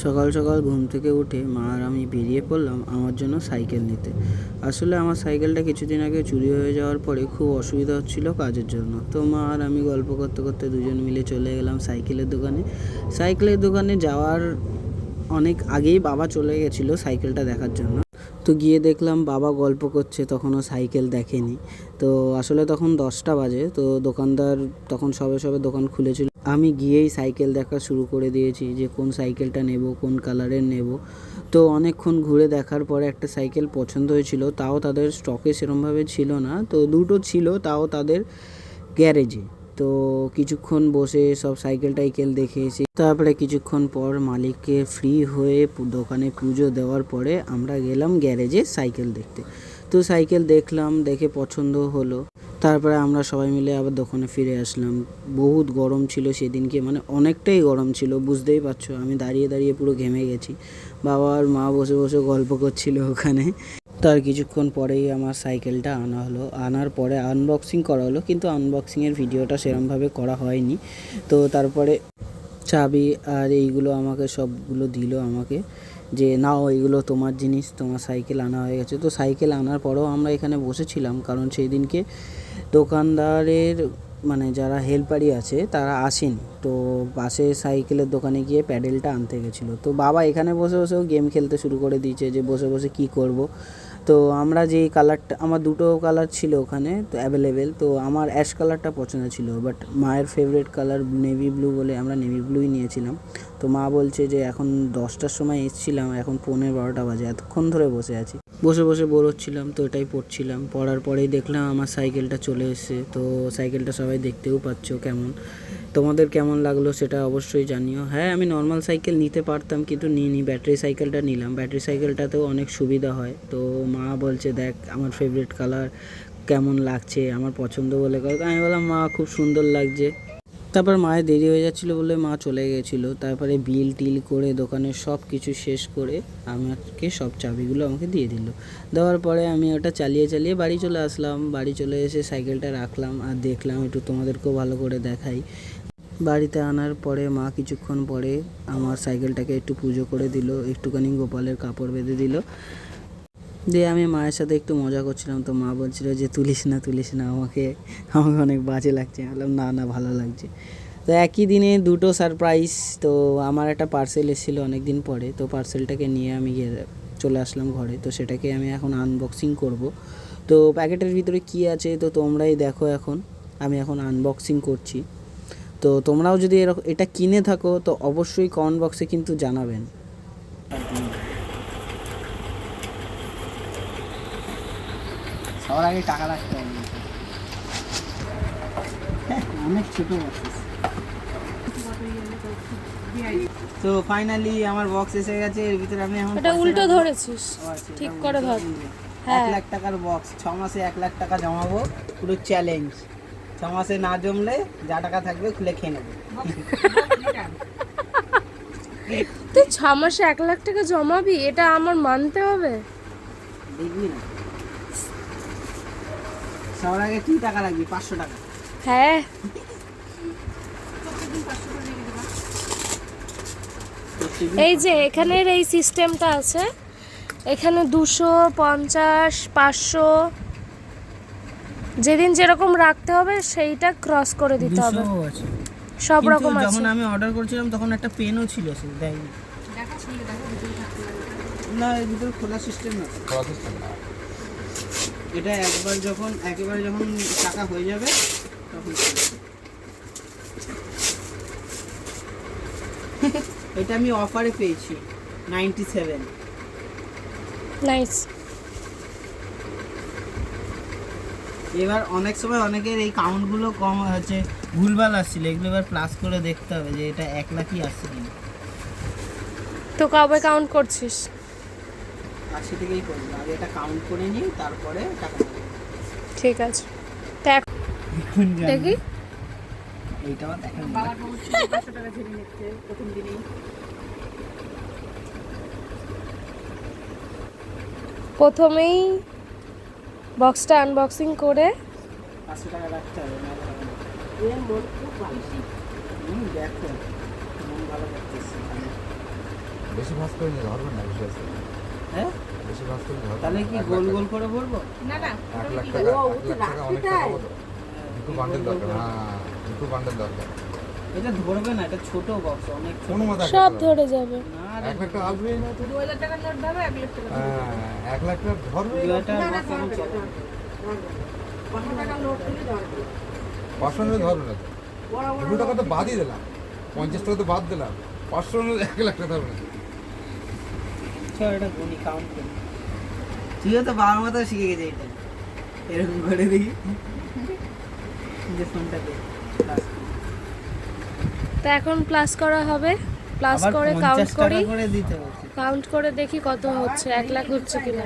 সকাল সকাল ঘুম থেকে উঠে মা আর আমি বেরিয়ে পড়লাম আমার জন্য সাইকেল নিতে। আসলে আমার সাইকেলটা কিছুদিন আগে চুরি হয়ে যাওয়ার পরে খুব অসুবিধা হচ্ছিল কাজের জন্য। তো মা আর আমি গল্প করতে করতে দুজন মিলে চলে গেলাম সাইকেলের দোকানে। সাইকেলের দোকানে যাওয়ার অনেক আগেই বাবা চলে গেছিলো সাইকেলটা দেখার জন্য। তো গিয়ে দেখলাম বাবা গল্প করছে, তখনও সাইকেল দেখেনি। তো আসলে তখন 10টা বাজে, তো দোকানদার তখন সবে সবে দোকান খুলেছিল। আমি গিয়েই সাইকেল দেখা শুরু করে দিয়েছি যে কোন সাইকেলটা নেব, কোন কালারের নেব। তো অনেকক্ষণ ঘুরে দেখার পরে একটা সাইকেল পছন্দ হয়েছিল, তাও তাদের স্টকে সেরমভাবে ছিল না। তো দুটো ছিল, তাও তাদের গ্যারেজে। তো কিছুক্ষণ বসে সব সাইকেল টাইকেল দেখে এসে তারপরে কিছুক্ষণ পর মালিককে ফ্রি হয়ে দোকানে পুজো দেওয়ার পরে আমরা গেলাম গ্যারেজে সাইকেল দেখতে। তো সাইকেল দেখলাম, দেখে পছন্দ হলো। তারপরে আমরা সবাই মিলে আবার দোকানে ফিরে আসলাম। বহুত গরম ছিল সেদিনকে, মানে অনেকটাই গরম ছিল, বুঝতেই পারছো। আমি দাঁড়িয়ে দাঁড়িয়ে পুরো ঘেমে গেছি। বাবা আর মা বসে বসে গল্প করছিল ওখানে। তার কিছুক্ষণ পরেই আমার সাইকেলটা আনা হলো। আনার পরে আনবক্সিং করা হলো, কিন্তু আনবক্সিংয়ের ভিডিওটা সেরমভাবে করা হয়নি। তো তারপরে চাবি আর এইগুলো আমাকে সবগুলো দিল আমাকে, যে নাও এইগুলো তোমার জিনিস, তোমার সাইকেল আনা হয়ে গেছে। তো সাইকেল আনার পরেও আমরা এখানে বসেছিলাম, কারণ সেই দিনকে দোকানদারের মানে যারা হেল্পারই আছে তারা আসেনি। তো পাশে সাইকেলের দোকানে গিয়ে প্যাডেলটা আনতে গেছিলো। তো বাবা এখানে বসে বসেও গেম খেলতে শুরু করে দিয়েছে, যে বসে বসে কী করব। তো আমরা যেই কালারটা, আমার দুটো কালার ছিল ওখানে তো অ্যাভেলেবেল। তো আমার অ্যাশ কালারটা পছন্দ ছিল, বাট মায়ের ফেভারিট কালার নেভি ব্লু বলে আমরা নেভি ব্লুই নিয়েছিলাম। তো মা বলছে যে এখন 10টার সময় এসেছিলাম, এখন 11:15 বাজে, এতক্ষণ ধরে বসে আছি, বসে বসে বোর হচ্ছিলাম। তো এটাই পড়ছিলাম, পড়ার পরেই দেখলাম আমার সাইকেলটা চলে এসেছে। তো সাইকেলটা সবাই দেখতেও পাচ্ছ কেমন। তোমাদের কেমন লাগলো সেটা অবশ্যই জানিও। হ্যাঁ, আমি নর্মাল সাইকেল নিতে পারতাম, কিন্তু নিইনি, ব্যাটারি সাইকেলটা নিলাম। ব্যাটারি সাইকেলটাতেও অনেক সুবিধা হয়। তো মা বলছে দেখ আমার ফেভারিট কালার কেমন লাগছে, আমার পছন্দ বলে কথা। আমি বললাম মা খুব সুন্দর লাগছে। তারপর মায়ের দেরি হয়ে যাচ্ছিলো বলে মা চলে গেছিলো। তারপরে বিল টিল করে দোকানের সব কিছু শেষ করে আমাকে সব চাবিগুলো আমাকে দিয়ে দিল। দেওয়ার পরে আমি ওটা চালিয়ে চালিয়ে বাড়ি চলে আসলাম। বাড়ি চলে এসে সাইকেলটা রাখলাম আর দেখলাম একটু তোমাদেরকেও ভালো করে দেখাই। বাড়িতে আনার পরে মা কিছুক্ষণ পরে আমার সাইকেলটাকে একটু পুজো করে দিল, একটুখানি গোপালের কাপড় বেঁধে দিল। দিয়ে আমি মায়ের সাথে একটু মজা করছিলাম। তো মা বলছিল যে তুলিস না তুলিস না, আমাকে আমাকে অনেক বাজে লাগছে। বললাম না না, ভালো লাগছে। তো একই দিনে দুটো সারপ্রাইজ। তো আমার একটা পার্সেল এসেছিলো অনেক দিন পরে, তো পার্সেলটাকে নিয়ে আমি চলে আসলাম ঘরে। তো সেটাকে আমি এখন আনবক্সিং করব। তো প্যাকেটের ভিতরে কি আছে তো তোমরাই দেখো। এখন আমি এখন আনবক্সিং করছি। তো তোমরাও যদি এটা কিনে থাকো তো অবশ্যই কমেন্ট বক্সে কিন্তু জানাবেন। সবার আগে টাকা রাখতে হবে। অনেক ছোট বক্স। তো ফাইনালি আমার বক্স এসে গেছে। এর ভিতরে আমি এখন এটা উল্টো ধরেছিস, ঠিক করে ধর। 1 লাখ টাকার বক্স, 6 মাসে 1 লাখ টাকা জমাবো, পুরো চ্যালেঞ্জ। 6 মাসে না জমলে যা টাকা থাকবে খুলে খেয়ে নেবো। তুই 6 মাসে 1 লাখ টাকা জমাবি? এটা আমার মানতে হবে। দেখবি না, সবার আগে কি টাকা রাখবি? 500 টাকা। হ্যাঁ, এই যে এখানের এই সিস্টেমটা আছে, এখানে 250, 500 যেদিন যেরকম রাখতে হবে সেইটা ক্রস করে দিতে হবে। সব রকম আছে। যখন আমি অর্ডার করেছিলাম তখন একটা পেনও ছিল, সে দেয়নি। না, এর ভিতরে খোলা সিস্টেম না। এটা একেবারে যখন টাকা হয়ে যাবে তখন এটা আমি অফারে পেয়েছি 97। নাইস। এবার অনেক সময় অনেকের এই কাউন্টগুলো কম হচ্ছে, ভুলভাল আসছিল, এগুলো এবার প্লাস করে দেখতে হবে যে এটা 1 লাখই আসছে কিনা। তো কবে কাউন্ট করছিস? 80 থেকেই করবো, আগে এটা কাউন্ট করে নিই তারপরে টাকা দেবো। ঠিক আছে। দেখি এইটাও দেখেন। প্রথমেই বক্সটা আনবক্সিং করে 500 টাকা রাখতে হবে, না দেখো মন ভালো করতেছি। বেশি ভাস করে নিয়ে ধরবেন না বেশি আছে হ্যাঁ বেশি ভাস করে ধরবেন তাহলে কি গোল গোল করে ভরবো? 1 লাখ টাকা 1 লাখ টাকা অনেক টাকা মতো দুটো বান্ডেল দরকার হ্যাঁ দুটো বান্ডেল দরকার এটা ধরবে না, এটা ছোট বক্স, অনেক ছোট। কোনো মাথা সব ধরে যাবে। না 1 লাখ টাকা আসবেই না তো 2000 টাকার নোট দেবে 1 লাখ টাকা হ্যাঁ 1 লাখ টাকা ধরবে দুইটা বক্স এখন চলে। 500 টাকার নোট দিলে ধরবে 500 নিয়ে ধরবে না তো বড় বড় 2 টাকা তো বাদই দিলাম 50 টাকা তো বাদ দিলাম 500 নিয়ে 1 লাখ টাকা ধরবে না চল এটা গুনি কাউন্ট করি। তুইও তো বাবার মতো শিখে গেছে এটা, এরকম করে দেখি যে ফোনটা দে প্লাস তো এখন প্লাস করা হবে, প্লাস আবার করে 50 কাউন্ট টাকা করি, করে দিতে হচ্ছে। কাউন্ট করে দেখি কত হচ্ছে, 1 লাখ হচ্ছে কিনা।